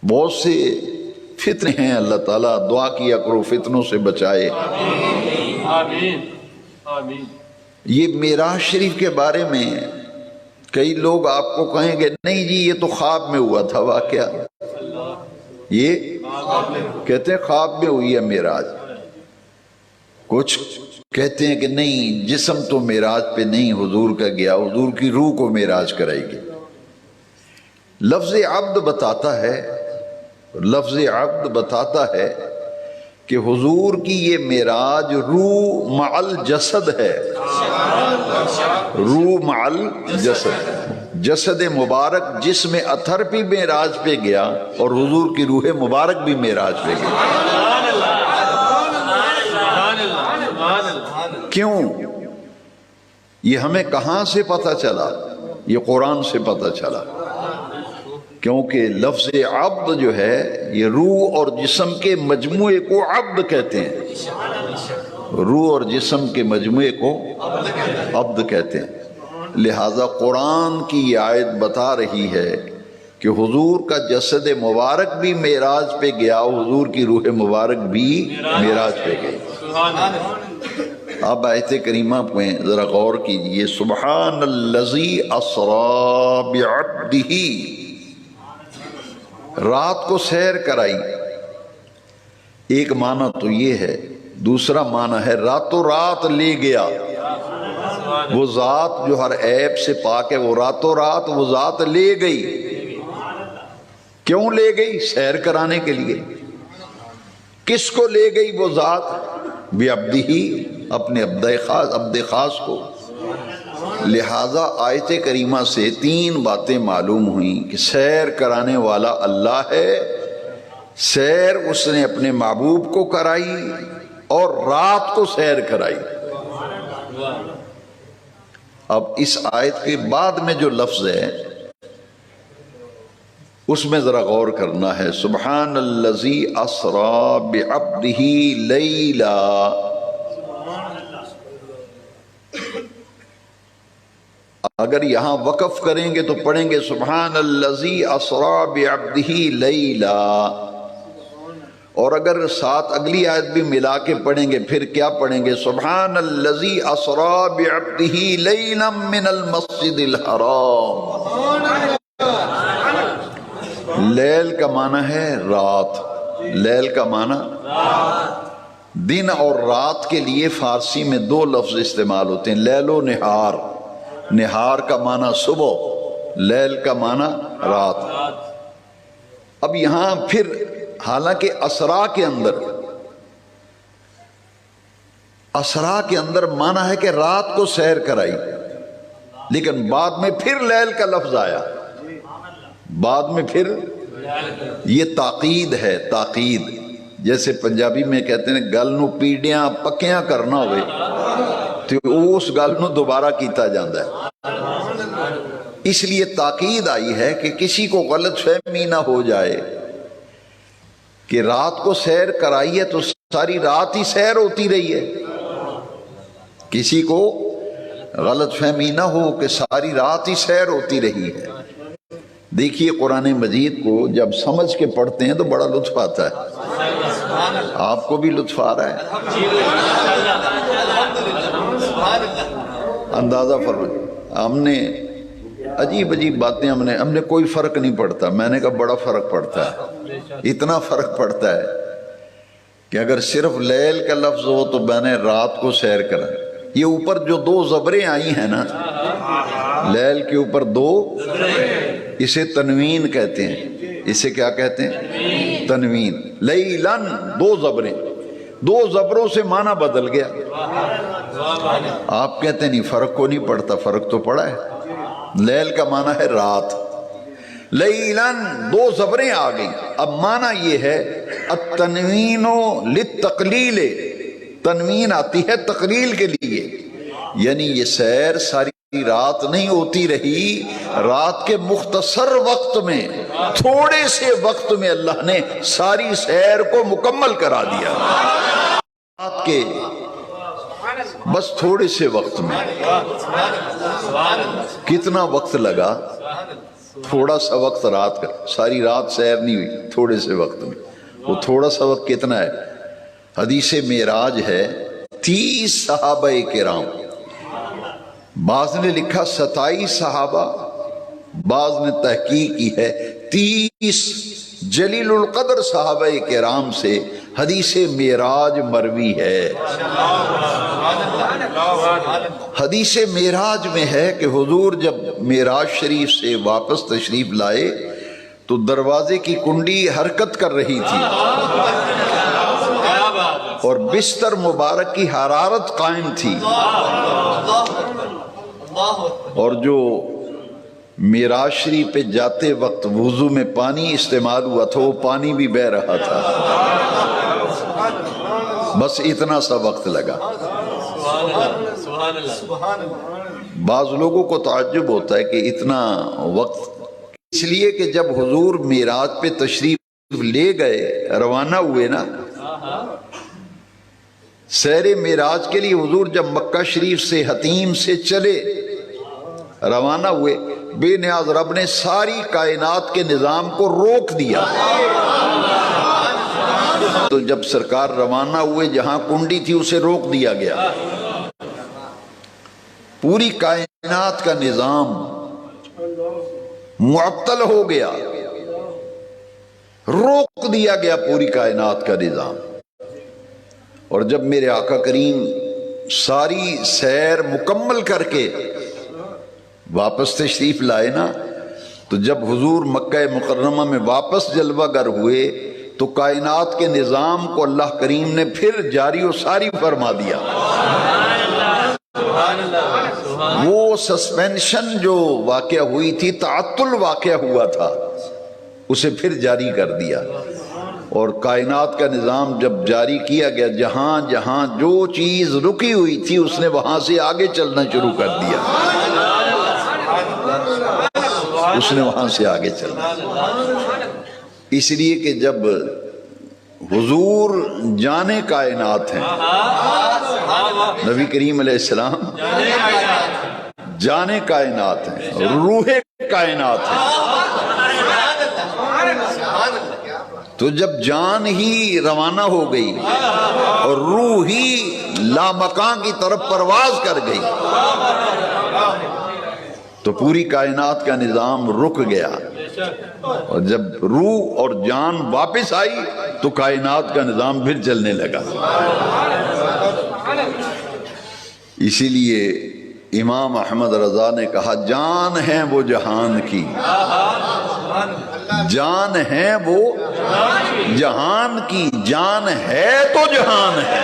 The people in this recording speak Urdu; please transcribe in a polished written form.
بہت سے فتنے ہیں، اللہ تعالیٰ دعا کیا کرو فتنوں سے بچائے۔ آمین آمین۔ یہ معراج شریف کے بارے میں کئی لوگ آپ کو کہیں گے نہیں جی یہ تو خواب میں ہوا تھا واقعہ، یہ کہتے ہیں خواب میں ہوئی ہے معراج۔ کچھ کہتے ہیں کہ نہیں جسم تو معراج پہ نہیں حضور کا گیا، حضور کی روح کو معراج کرائے گی۔ لفظ عبد بتاتا ہے، لفظ عبد بتاتا ہے کہ حضور کی یہ معراج روح مع الجسد ہے، روح مع الجسد، جسد مبارک جسم اطہر بھی معراج پہ گیا اور حضور کی روح مبارک بھی معراج پہ گئی۔ کیوں؟ یہ ہمیں کہاں سے پتہ چلا؟ یہ قرآن سے پتہ چلا، کیونکہ لفظ عبد جو ہے یہ روح اور جسم کے مجموعے کو عبد کہتے ہیں، روح اور جسم کے مجموعے کو عبد کہتے ہیں۔ لہذا قرآن کی یہ آیت بتا رہی ہے کہ حضور کا جسد مبارک بھی معراج پہ گیا، حضور کی روح مبارک بھی معراج پہ گئی۔ اب آیت کریمہ پہ ذرا غور کیجئے، سبحان الذی اسری بعبدہ، رات کو سیر کرائی، ایک معنی تو یہ ہے، دوسرا معنی ہے راتوں رات لے گیا۔ وہ ذات جو ہر عیب سے پاک ہے، وہ راتوں رات وہ ذات لے گئی۔ کیوں لے گئی؟ سیر کرانے کے لیے۔ کس کو لے گئی وہ ذات؟ بعبدہ، اپنے عبد خاص کو۔ لہذا آیت کریمہ سے تین باتیں معلوم ہوئیں کہ سیر کرانے والا اللہ ہے، سیر اس نے اپنے محبوب کو کرائی اور رات کو سیر کرائی۔ اب اس آیت کے بعد میں جو لفظ ہے اس میں ذرا غور کرنا ہے، سبحان الذی اسری بعبدہ لیلا۔ اگر یہاں وقف کریں گے تو پڑھیں گے سبحان الذی اسری بعبدہ لیلا، اور اگر ساتھ اگلی آیت بھی ملا کے پڑھیں گے پھر کیا پڑھیں گے؟ سبحان الذی اسری بعبدہ لیلا من المسجد الحرام۔ لیل کا معنی ہے رات، لیل کا معنی دن اور رات کے لیے فارسی میں دو لفظ استعمال ہوتے ہیں، لیل و نہار۔ نہار کا معنی صبح، لیل کا معنی رات۔ اب یہاں پھر حالانکہ اسرا کے اندر معنی ہے کہ رات کو سیر کرائی، لیکن بعد میں پھر لیل کا لفظ آیا، بعد میں پھر یہ تاقید ہے، تاقید۔ جیسے پنجابی میں کہتے ہیں گل نو پیڑیاں پکیاں کرنا ہوئے تو اس گل نو دوبارہ کیتا جاندہ ہے، اس لیے تاقید آئی ہے کہ کسی کو غلط فہمی نہ ہو جائے کہ رات کو سیر کرائی ہے تو ساری رات ہی سیر ہوتی رہی ہے، کسی کو غلط فہمی نہ ہو کہ ساری رات ہی سیر ہوتی رہی ہے۔ دیکھیے قرآن مجید کو جب سمجھ کے پڑھتے ہیں تو بڑا لطف آتا ہے، آپ کو بھی لطف آ رہا ہے، اندازہ فرمائیں۔ ہم نے عجیب عجیب باتیں ہم نے کوئی فرق نہیں پڑتا، میں نے کہا بڑا فرق پڑتا ہے، اتنا فرق پڑتا ہے کہ اگر صرف لیل کا لفظ ہو تو میں نے رات کو سیر کرا۔ یہ اوپر جو دو زبریں آئی ہیں نا، لیل کے اوپر دو، اسے تنوین کہتے ہیں، اسے کیا کہتے ہیں؟ تنوین۔ لیلن، دو زبریں، دو زبروں سے معنی بدل گیا۔ آپ کہتے ہیں نہیں فرق کو نہیں پڑتا، فرق تو پڑا ہے۔ لیل کا معنی ہے رات، لیلن دو زبریں آ گئیں۔ اب معنی یہ ہے التنوین للتقلیل، تنوین آتی ہے تقلیل کے لیے، یعنی یہ سیر ساری رات نہیں ہوتی رہی، رات کے مختصر وقت میں، تھوڑے سے وقت میں اللہ نے ساری سیر کو مکمل کرا دیا، رات کے بس تھوڑے سے وقت میں۔ کتنا وقت لگا؟ تھوڑا سا وقت رات کا، ساری رات سیر نہیں ہوئی، تھوڑے سے وقت میں. وہ تھوڑا سا وقت کتنا ہے؟ حدیث معراج ہے 30 صحابہ کرام، بعض نے لکھا 27 صحابہ، بعض نے تحقیق کی ہے 30 جلیل القدر صحابہ کرام سے حدیث معراج مروی ہے. حدیث معراج میں ہے کہ حضور جب معراج شریف سے واپس تشریف لائے تو دروازے کی کنڈی حرکت کر رہی تھی اور بستر مبارک کی حرارت قائم تھی، اور جو معراج شریف پہ جاتے وقت وضو میں پانی استعمال ہوا تھا وہ پانی بھی بہہ رہا تھا. بس اتنا سا وقت لگا. بعض لوگوں کو تعجب ہوتا ہے کہ اتنا وقت، اس لیے کہ جب حضور معراج پہ تشریف لے گئے، روانہ ہوئے نا سیر معراج کے لیے، حضور جب مکہ شریف سے حتیم سے چلے روانہ ہوئے، بے نیاز رب نے ساری کائنات کے نظام کو روک دیا. تو جب سرکار روانہ ہوئے جہاں کنڈی تھی اسے روک دیا گیا، پوری کائنات کا نظام معطل ہو گیا، روک دیا گیا پوری کائنات کا نظام. اور جب میرے آقا کریم ساری سیر مکمل کر کے واپس تشریف لائے نا، تو جب حضور مکہ مکرمہ میں واپس جلوہ گر ہوئے تو کائنات کے نظام کو اللہ کریم نے پھر جاری و ساری فرما دیا. وہ سسپینشن جو واقعہ ہوئی تھی، تعطل واقعہ ہوا تھا، اسے پھر جاری کر دیا، اور کائنات کا نظام جب جاری کیا گیا، جہاں جہاں جو چیز رکی ہوئی تھی اس نے وہاں سے آگے چلنا شروع کر دیا، اس نے وہاں سے آگے چلنا. اس لیے کہ جب حضور جانے کائنات ہیں، نبی کریم علیہ السلام جانے کائنات ہیں، روح کائنات ہیں، تو جب جان ہی روانہ ہو گئی اور روح ہی لامکان کی طرف پرواز کر گئی تو پوری کائنات کا نظام رک گیا، اور جب روح اور جان واپس آئی تو کائنات کا نظام پھر چلنے لگا. اسی لیے امام احمد رضا نے کہا، جان ہے وہ جہان کی، جان ہے وہ جہان کی، جان ہے تو جہان ہے.